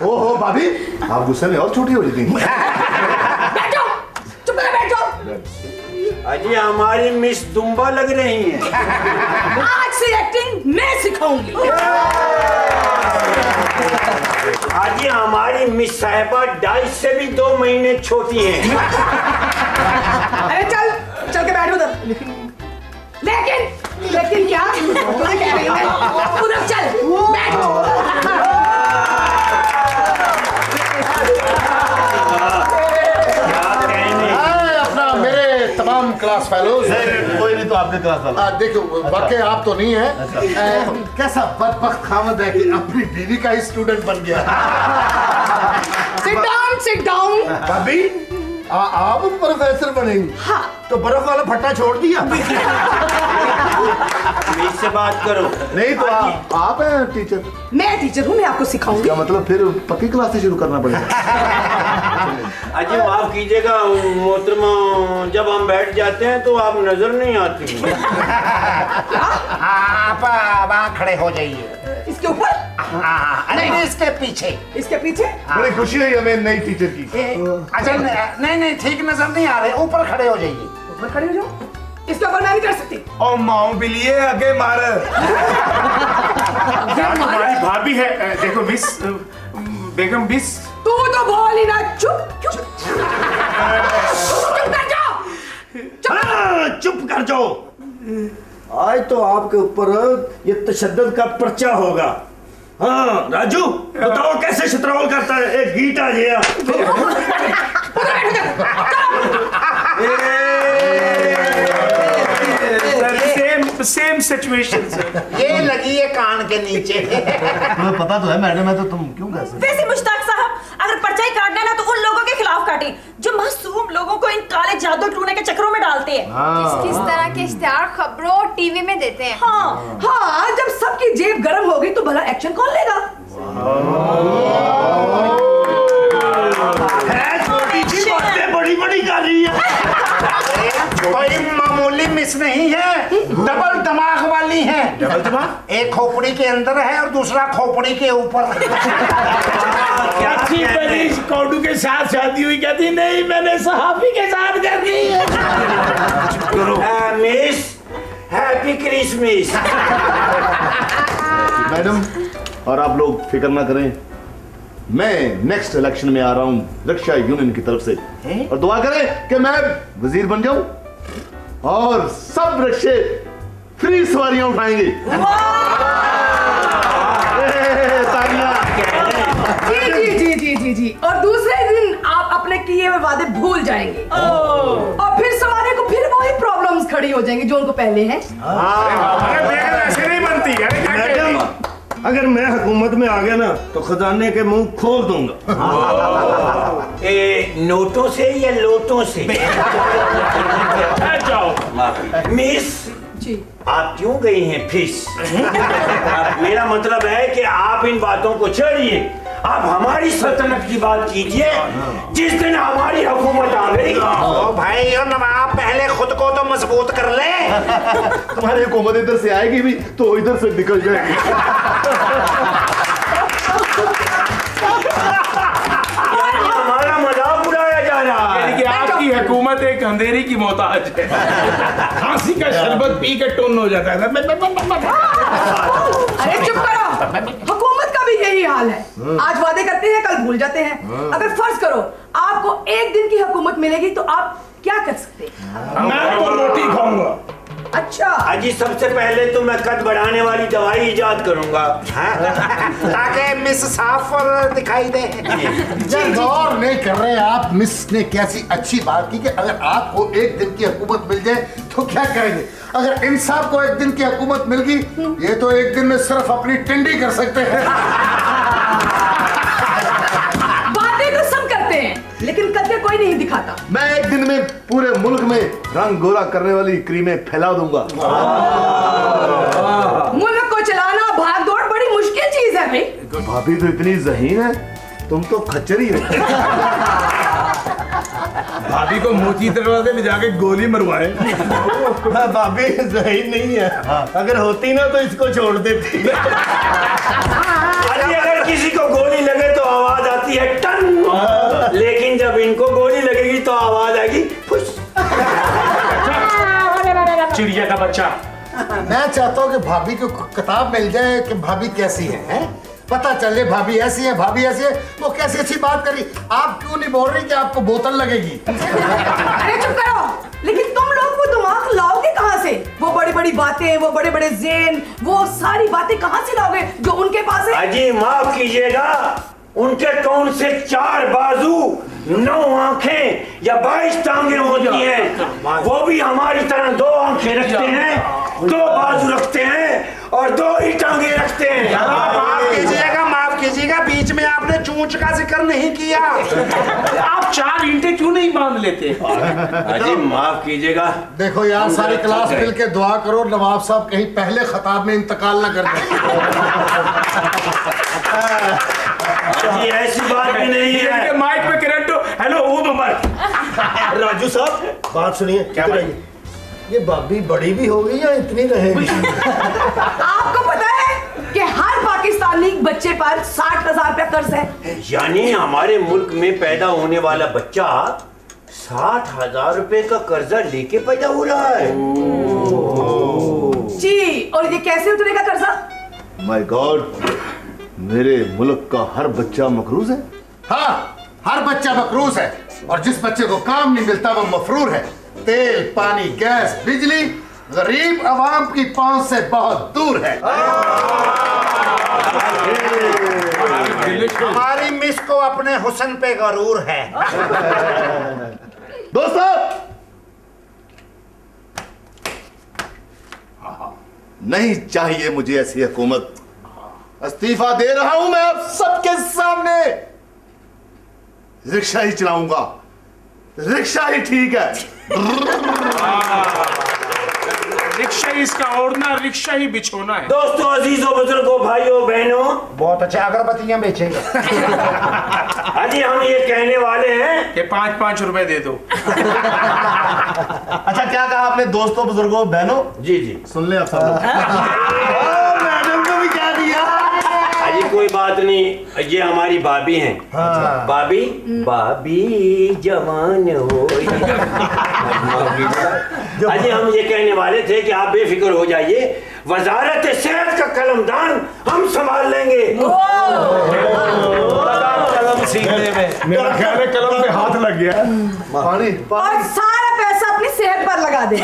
ओहो भाभी, आप गुस्से में और छोटी हो जाती हैं। बैठो, चुप कर बैठो। अजी हमारी मिस दुम्बा लग रही हैं। आज से एक्टिंग मैं सिखाऊंगी। अजी हमारी मिस साहिबा 2.5 से भी 2 महीने छोटी हैं। अरे चल के बैठो उधर। लेकिन क्या तुझे कह रही हूँ, उधर चल बैठ। तमाम क्लास फेलोज, कोई नहीं तो आपके क्लास वाला। देखो वाकई आप तो नहीं है। कैसा बदबख्त खामद है कि अपनी बीवी का ही स्टूडेंट बन गया। Sit down. भाभी आप प्रोफेसर बनेंगी? हाँ। तो बर्फ वाला फट्टा छोड़ दिया। मिस से बात करो। नहीं तो आप हैं टीचर? मैं टीचर हूँ, मैं आपको सिखाऊंगी। क्या मतलब फिर पक्की क्लास से शुरू करना पड़ेगा? अजी माफ कीजिएगा मोहतरमा, जब हम बैठ जाते हैं तो आप नजर नहीं आती। आप वहाँ खड़े हो जाइए। इसके ऊपर? नहीं, इसके पीछे। इसके पीछे? बड़ी खुशी है हमें नई टीचर की। अच्छा नहीं ठीक नजर नहीं आ रहे, ऊपर खड़े हो जाइए। ऊपर खड़े हो जाओ। इसके ऊपर मैं नहीं कर सकती। और माओ बिलिए आगे मार। तुम्हारी भाभी है। देखो मिस बेगम मिस। तू तो बोल ही ना। चुप चुप कर जाओ। आज तो आपके ऊपर ये तशद्दुद का पर्चा होगा। हाँ राजू बताओ कैसे शतरौल करता है एक गीटा जिया। सेम सिचुएशन ये लगी है कान के नीचे। तुम्हें पता तो है मैडम है, तो तुम क्यों कैसे? वैसे मुश्ताक साहब, अगर पर्चा ही काटना है ना तो उन लोगों के खिलाफ काटें जो मासूम लोगों को इन काले जादू टूने के चक्करों में डालते हैं। किस तरह के इश्तिहार खबरों टीवी में देते हैं। हाँ, जब सबकी जेब गर्म हो गई तो भला एक्शन कौन लेगा? बड़ी बड़ी कर रही है। कोई मामूली मिस नहीं है, डबल दिमाग वाली है। डबल दिमाग? एक खोपड़ी के अंदर है और दूसरा खोपड़ी के ऊपर। कौडू के साथ शादी हुई, कहती नहीं मैंने सहाफी के साथ कर दी है। Miss happy Christmas. मैडम और आप लोग फिक्र ना करें, मैं नेक्स्ट इलेक्शन में आ रहा हूँ रक्षा यूनियन की तरफ से, और दुआ करें कि मैं वजीर बन जाऊं और सब रिक्शे फ्री सवारियां उठाएंगे। जी। और दूसरे दिन आप अपने किए हुए वादे भूल जाएंगे और फिर सवारी को फिर वही प्रॉब्लम्स खड़ी हो जाएंगी जो उनको पहले हैं। ऐसे नहीं बनती है। अगर मैं हुकूमत में आ गया ना तो खजाने के मुंह खोल दूंगा। नोटों से या लोटों से? मिस जी आप क्यों गई हैं फिस? मेरा मतलब है कि आप इन बातों को छोड़िए, आप हमारी सल्तनत की बात कीजिए। जिस दिन हमारी हुकूमत आ गई ओ भाई और नवाब पहले खुद को तो मजबूत कर ले। तुम्हारी हुकूमत इधर से आएगी भी तो इधर से निकल जाएगी। हमारा मजाक उड़ाया जा रहा है कि आपकी हुकूमत एक अंधेरी की मोहताज है। खांसी का शरबत पी के टुन हो जाता है। अरे चुप करो, हुकूमत का भी यही हाल है। आज वादे करते हैं कल भूल जाते हैं। अगर फर्ज करो आपको एक दिन की हुकूमत मिलेगी तो आप क्या कर सकते हैं? मैं तो रोटी खाऊंगा। अच्छा अजी सबसे पहले तो मैं कद बढ़ाने वाली दवाई इजाद करूंगा ताकि मिस साफ और दिखाई दे। गौर नहीं कर रहे आप, मिस ने कैसी अच्छी बात की कि अगर आपको एक दिन की हुकूमत मिल जाए तो क्या करेंगे। अगर इंसान को एक दिन की हुकूमत मिल गई, ये तो एक दिन में सिर्फ अपनी टिंडी कर सकते हैं। बातें तो सब करते हैं लेकिन करके कोई नहीं दिखाता। मैं एक दिन में पूरे मुल्क में रंग गोरा करने वाली क्रीमें फैला दूंगा। मुल्क को चलाना भाग दौड़ बड़ी मुश्किल चीज है भाई। भाभी तो इतनी ज़हीन है, तुम तो खच्चर ही हो। भाभी को मोची दरवाजे ले जाके गोली मरवाए। भाभी ज़हीन नहीं है, अगर होती ना तो इसको छोड़ देती। अरे अगर किसी को गोली लगे तो आवाज आती है टन, लेकिन जब इनको गोली लगेगी तो आवाज आएगी फुस। चिड़िया का बच्चा। मैं चाहता हूँ कि भाभी को किताब मिल जाए कि भाभी कैसी है? पता चले भाभी ऐसी है, भाभी ऐसी है। वो कैसी अच्छी बात करी। आप क्यों नहीं बोल रही कि आपको बोतल लगेगी? अरे चुप करो। लेकिन तुम लोग वो दिमाग लाओगे कहाँ से? वो बड़ी बड़ी बातें, वो बड़े बड़े ज़ेन, वो सारी बातें कहाँ से लाओगे जो उनके पास है? अजी माफ कीजिएगा, उनके कौन से 4 बाजू, 9 आंखें या 22 टांगे होती हैं। वो भी हमारी तरह 2 आंखें रखते हैं, 2 बाजू रखते हैं और 2 ही टांगे रखते हैं। माफ कीजिएगा, बीच में आपने चूंच का जिक्र नहीं किया। आप 4 ईंटें क्यों नहीं बांध लेते? अजी माफ कीजिएगा। देखो यार, सारी क्लास मिल के दुआ करो नवाब साहब कहीं पहले खताब में इंतकाल न कर दें। अजी ऐसी बात भी नहीं है। माइक पे करंट हो। हेलो ऊद उमर। राजू साहब बात सुनिए। क्या भाई? ये भाभी बड़ी भी हो गई या इतनी रहेगी? आपको पता है कि हर पाकिस्तानी बच्चे पर 60,000 रुपया कर्ज है। यानी हमारे मुल्क में पैदा होने वाला बच्चा 60,000 रुपए का कर्जा लेके पैदा हो रहा है। जी, और ये कैसे उतरेगा कर्जा? माय गॉड, मेरे मुल्क का हर बच्चा मकरूज है। हाँ, हर बच्चा मकरूज है और जिस बच्चे को काम नहीं मिलता वो मफरूर है। तेल, पानी, गैस, बिजली गरीब आवाम की पहुंच से बहुत दूर है। हमारी मिस को अपने हुस्न पे गरूर है। दोस्तों, नहीं चाहिए मुझे ऐसी हुकूमत। इस्तीफा दे रहा हूं मैं आप सबके सामने। रिक्शा ही चलाऊंगा, रिक्शा ही ठीक है। रिक्शा ही इसका ओढ़ना, रिक्शा ही बिछोना है। दोस्तों, अजीजों, बुजुर्गों, भाइयों बहनों, बहुत अच्छे अगरबत्तियां बेचेंगे। अजी हम ये कहने वाले हैं कि 5-5 रुपए दे दो। अच्छा, क्या कहा आपने दोस्तों, बुजुर्गों, बहनों? जी जी सुन ले आप सब लोग। मैडम को भी क्या दिया? अजी कोई बात नहीं, ये हमारी भाभी हैं। हाँ। भाभी भाभी जवान हो। अजी हम ये कहने वाले थे कि आप बेफिक्र हो जाइए, वजारत सेहत का कलमदान हम संभाल लेंगे। कलम सीखने में मेरा ख्याल है कलम पे हाथ लग गया। पानी और सारा पैसा अपनी सेहत पर लगा दे।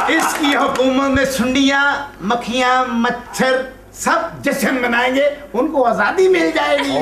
इसकी हुकूमत में सुंडियां, मक्खियां, मच्छर सब जश्न मनाएंगे, उनको आजादी मिल जाएगी।